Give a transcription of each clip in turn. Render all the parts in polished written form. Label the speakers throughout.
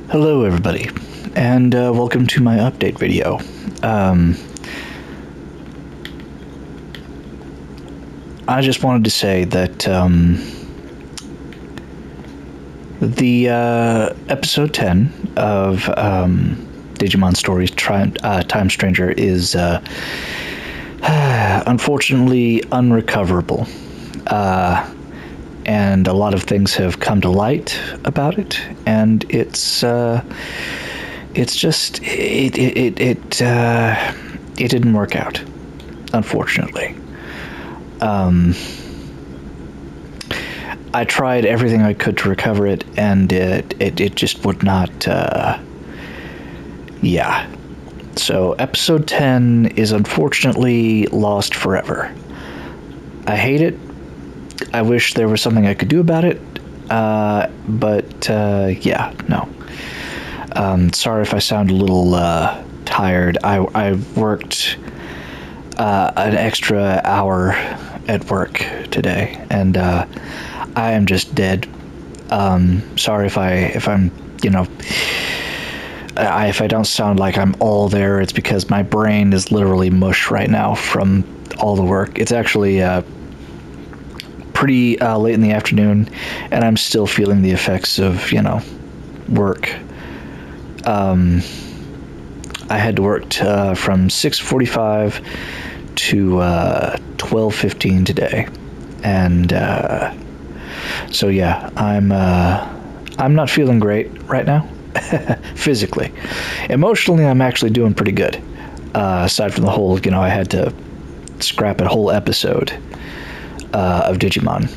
Speaker 1: Hello everybody, and welcome to my update video. I just wanted to say that the episode 10 of Digimon Stories Time Stranger is unfortunately unrecoverable. And a lot of things have come to light about it, and it didn't work out, unfortunately. I tried everything I could to recover it, and it just would not. Yeah. So episode 10 is unfortunately lost forever. I hate it. I wish there was something I could do about it, but yeah, no. Sorry if I sound a little tired. I worked an extra hour at work today, and I am just dead. Sorry if I'm if I don't sound like I'm all there. It's because my brain is literally mush right now from all the work. It's actually pretty late in the afternoon, and I'm still feeling the effects of, work. I had to work from 6:45 to 12:15 today, and so yeah, I'm not feeling great right now, physically. Emotionally, I'm actually doing pretty good. Aside from the whole, I had to scrap a whole episode of Digimon.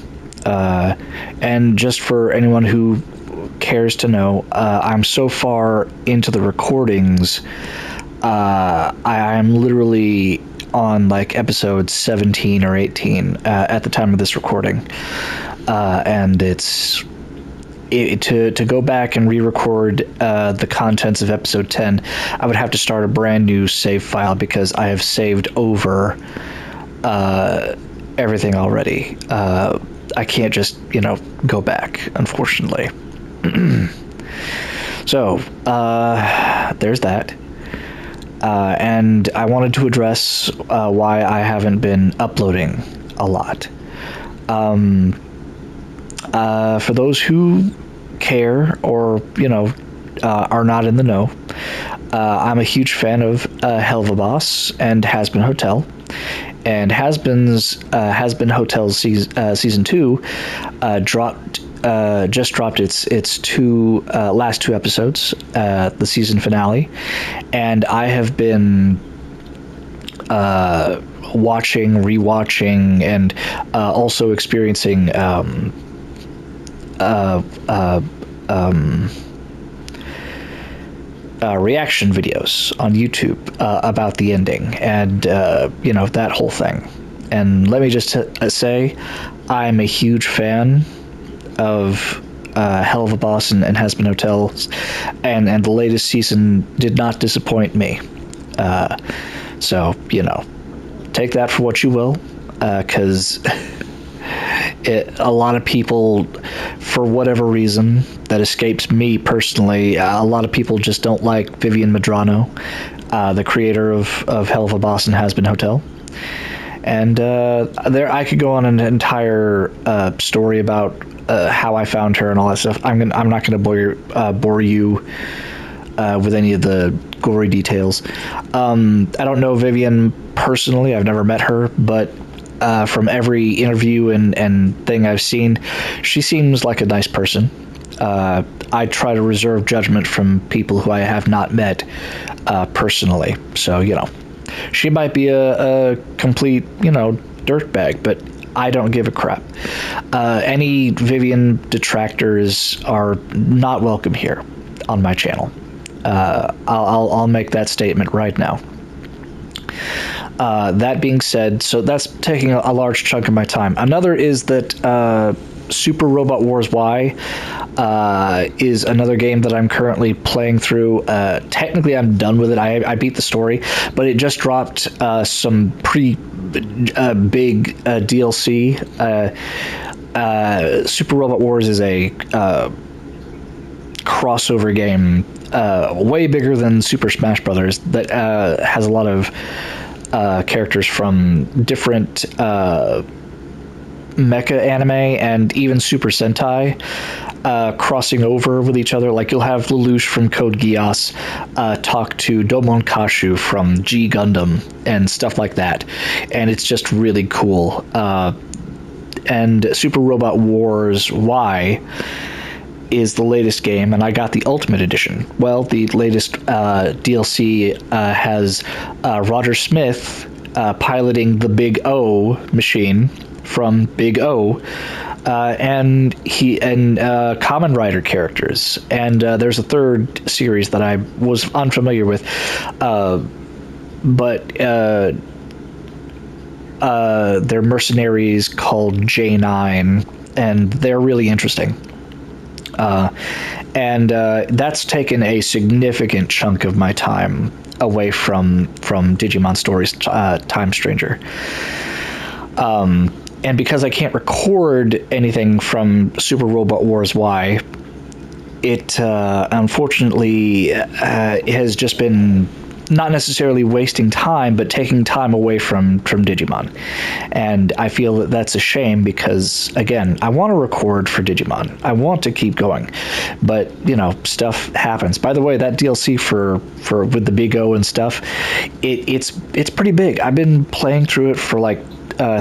Speaker 1: And just for anyone who cares to know, I'm so far into the recordings, I'm literally on like episode 17 or 18 at the time of this recording. And to go back and re-record the contents of episode 10, I would have to start a brand new save file because I have saved over everything already. I can't just, go back, unfortunately. So, there's that. And I wanted to address why I haven't been uploading a lot. For those who care or, are not in the know, I'm a huge fan of Hell of a Boss and Has-Been Hotel. And Has-Been Hotel's season 2 just dropped its last two episodes, the season finale, and I have been watching, rewatching, and also experiencing reaction videos on YouTube about the ending and that whole thing. And let me just say, I'm a huge fan of Hell of a Boss and Has-Been Hotels, and the latest season did not disappoint me. So take that for what you will, because a lot of people, for whatever reason that escapes me personally, a lot of people just don't like Vivian Medrano, the creator of Hell of a Boss and Has-Been Hotel. And there, I could go on an entire story about how I found her and all that stuff. I'm not going to bore you with any of the gory details. I don't know Vivian personally. I've never met her, but from every interview and thing I've seen, she seems like a nice person. I try to reserve judgment from people who I have not met personally. So, she might be a complete, dirtbag, but I don't give a crap. Any Vivian detractors are not welcome here on my channel. I'll make that statement right now. That being said, so that's taking a large chunk of my time. Another is that Super Robot Wars Y is another game that I'm currently playing through. Technically, I'm done with it. I beat the story, but it just dropped some pretty big DLC. Super Robot Wars is a crossover game, way bigger than Super Smash Brothers, that has a lot of characters from different mecha anime and even Super Sentai crossing over with each other. Like, you'll have Lelouch from Code Geass talk to Domon Kashu from G Gundam and stuff like that, and it's just really cool. And Super Robot Wars Y is the latest game, and I got the Ultimate Edition. Well, the latest DLC has Roger Smith piloting the Big O machine from Big O, and Kamen Rider characters. And there's a third series that I was unfamiliar with, but they're mercenaries called J9, and they're really interesting. And that's taken a significant chunk of my time away from Digimon Stories Time Stranger. And because I can't record anything from Super Robot Wars Y, it unfortunately has just been not necessarily wasting time, but taking time away from Digimon. And I feel that that's a shame because, again, I want to record for Digimon. I want to keep going. But, you know, stuff happens. By the way, that DLC for with the Big O and stuff, it's pretty big. I've been playing through it for like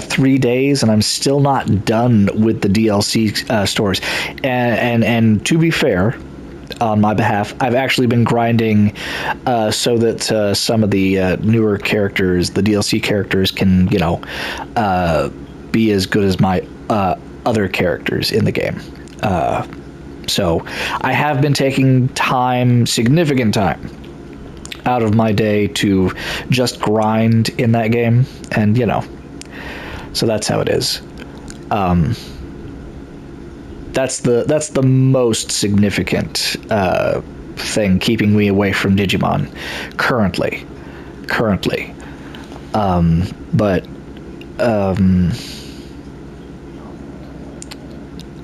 Speaker 1: 3 days, and I'm still not done with the DLC stories. And to be fair, on my behalf, I've actually been grinding so that some of the newer characters, the DLC characters, can, you know, be as good as my other characters in the game. So I have been taking time, significant time, out of my day to just grind in that game, and, you know, so that's how it is. That's the most significant thing keeping me away from Digimon currently.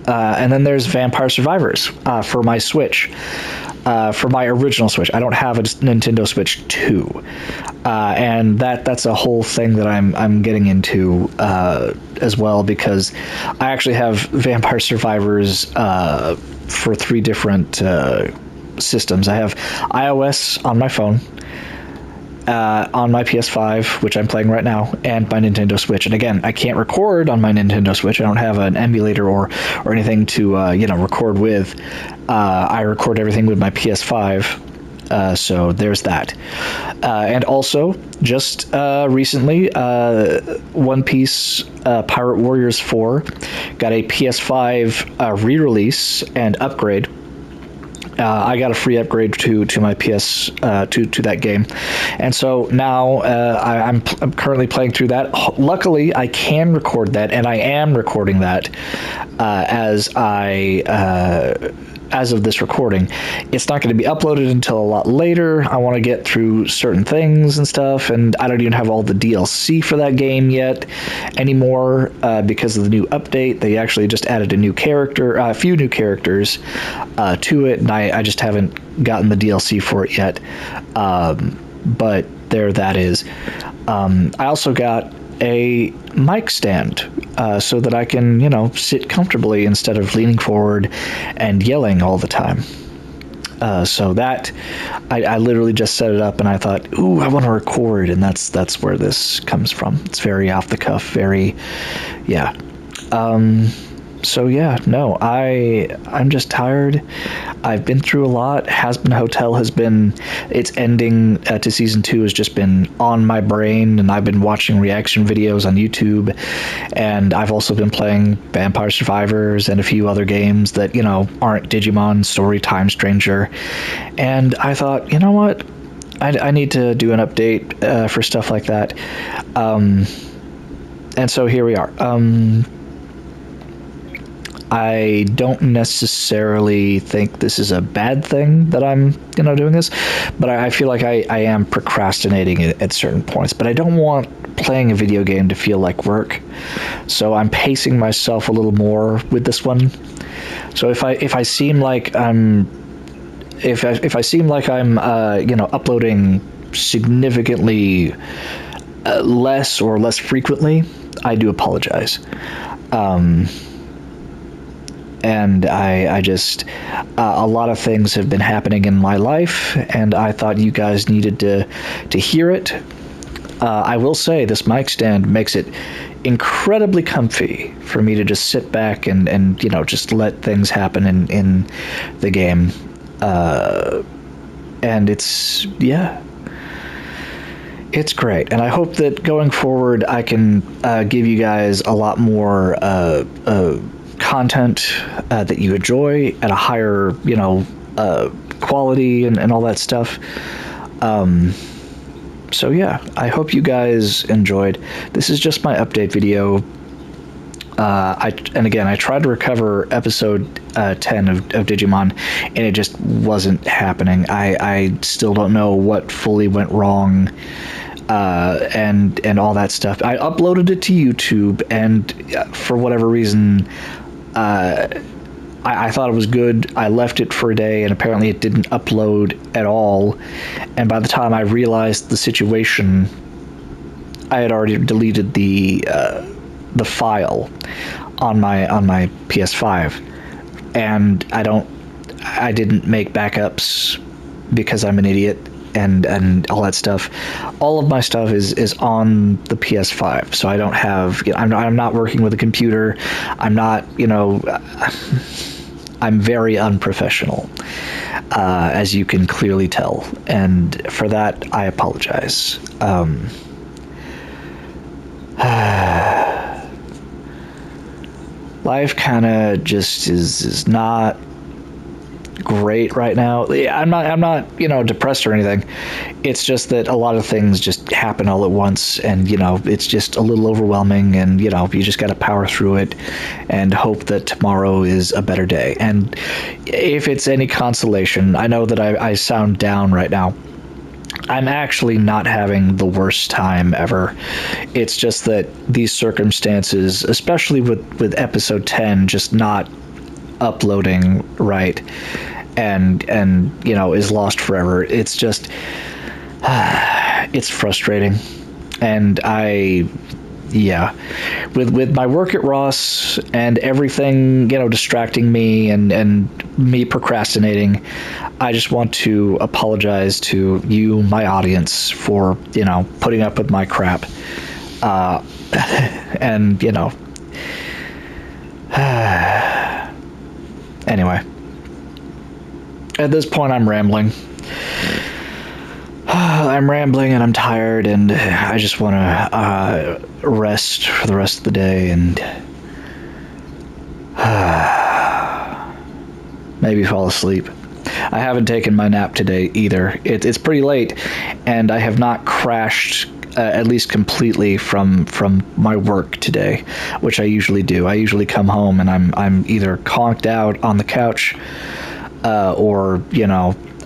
Speaker 1: And then there's Vampire Survivors for my Switch. For my original Switch. I don't have a Nintendo Switch 2. And that's a whole thing that I'm getting into as well, because I actually have Vampire Survivors for 3 different systems. I have iOS on my phone, on my PS5, which I'm playing right now, and my Nintendo Switch. And again, I can't record on my Nintendo Switch. I don't have an emulator or anything to record with. I record everything with my PS5. So there's that. And also, just recently, One Piece Pirate Warriors 4 got a PS5 re-release and upgrade. I got a free upgrade to my PS to that game, and so now I'm currently playing through that. Luckily, I can record that, and I am recording that as of this recording. It's not going to be uploaded until a lot later. I want to get through certain things and stuff, and I don't even have all the DLC for that game yet anymore because of the new update. They actually just added a new character, a few new characters to it, and I just haven't gotten the DLC for it yet. But there that is. I also got a mic stand so that I can, sit comfortably instead of leaning forward and yelling all the time. So that I literally just set it up, and I thought, ooh, I want to record, and that's where this comes from. It's very off the cuff, very, yeah. So yeah, no, I'm just tired. I've been through a lot. Has-Been Hotel its ending to season 2 has just been on my brain, and I've been watching reaction videos on YouTube, and I've also been playing Vampire Survivors and a few other games that, aren't Digimon, Story Time Stranger, and I thought, you know what? I need to do an update for stuff like that. And so here we are. I don't necessarily think this is a bad thing that I'm, doing this, but I feel like I am procrastinating at certain points. But I don't want playing a video game to feel like work, so I'm pacing myself a little more with this one. So if I seem like I'm if I seem like I'm uploading significantly less or less frequently, I do apologize. And I just a lot of things have been happening in my life, and I thought you guys needed to hear it. I will say this mic stand makes it incredibly comfy for me to just sit back and just let things happen in the game. And it's great, and I hope that going forward I can give you guys a lot more content that you enjoy at a higher quality and all that stuff. So yeah, I hope you guys enjoyed. This is just my update video. I tried to recover episode 10 of Digimon, and it just wasn't happening. I still don't know what fully went wrong, and all that stuff. I uploaded it to YouTube, and for whatever reason, I thought it was good. I left it for a day, and apparently it didn't upload at all. And by the time I realized the situation, I had already deleted the file on my PS5, and I didn't make backups because I'm an idiot and all that stuff. All of my stuff is on the PS5, so I don't have. I'm not working with a computer. I'm not. I'm very unprofessional, as you can clearly tell, and for that I apologize. Life kind of just is not great right now. I'm not depressed or anything. It's just that a lot of things just happen all at once, and it's just a little overwhelming, and you just got to power through it and hope that tomorrow is a better day. And if it's any consolation, I know that I sound down right now. I'm actually not having the worst time ever. It's just that these circumstances, especially with episode 10 just not uploading right, and is lost forever. It's just it's frustrating. And with my work at Ross and everything distracting me and me procrastinating, I just want to apologize to you, my audience, for putting up with my crap, and anyway, at this point I'm rambling. I'm rambling and I'm tired, and I just want to rest for the rest of the day and maybe fall asleep. I haven't taken my nap today either. It's pretty late, and I have not crashed at least completely from my work today, which I usually do. I usually come home and I'm either conked out on the couch, or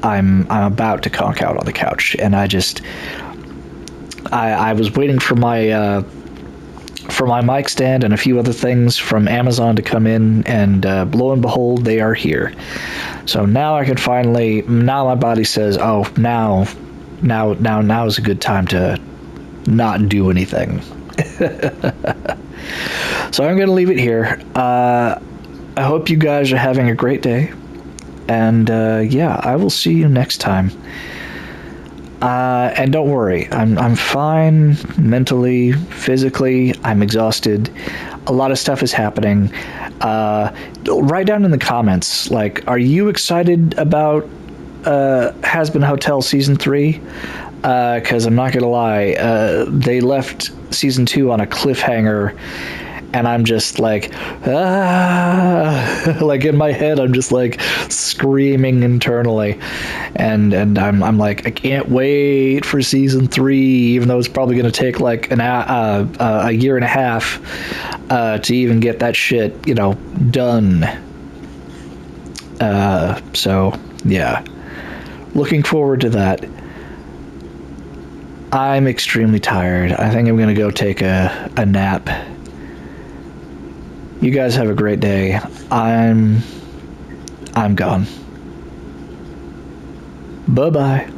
Speaker 1: I'm about to conk out on the couch, and I was waiting for my mic stand and a few other things from Amazon to come in, and lo and behold, they are here. So now I can finally. Now my body says, "Oh, now is a good time to not do anything." So I'm gonna leave it here. I hope you guys are having a great day. And I will see you next time. And don't worry, I'm fine mentally, physically. I'm exhausted. A lot of stuff is happening. Write down in the comments, are you excited about Has-Been Hotel Season 3? Because I'm not going to lie, they left Season 2 on a cliffhanger, and I'm just in my head, I'm just screaming internally, and I'm like, I can't wait for Season 3, even though it's probably going to take a year and a half to even get that shit done. So yeah, looking forward to that. I'm extremely tired. I think I'm going to go take a nap. You guys have a great day. I'm gone. Bye bye.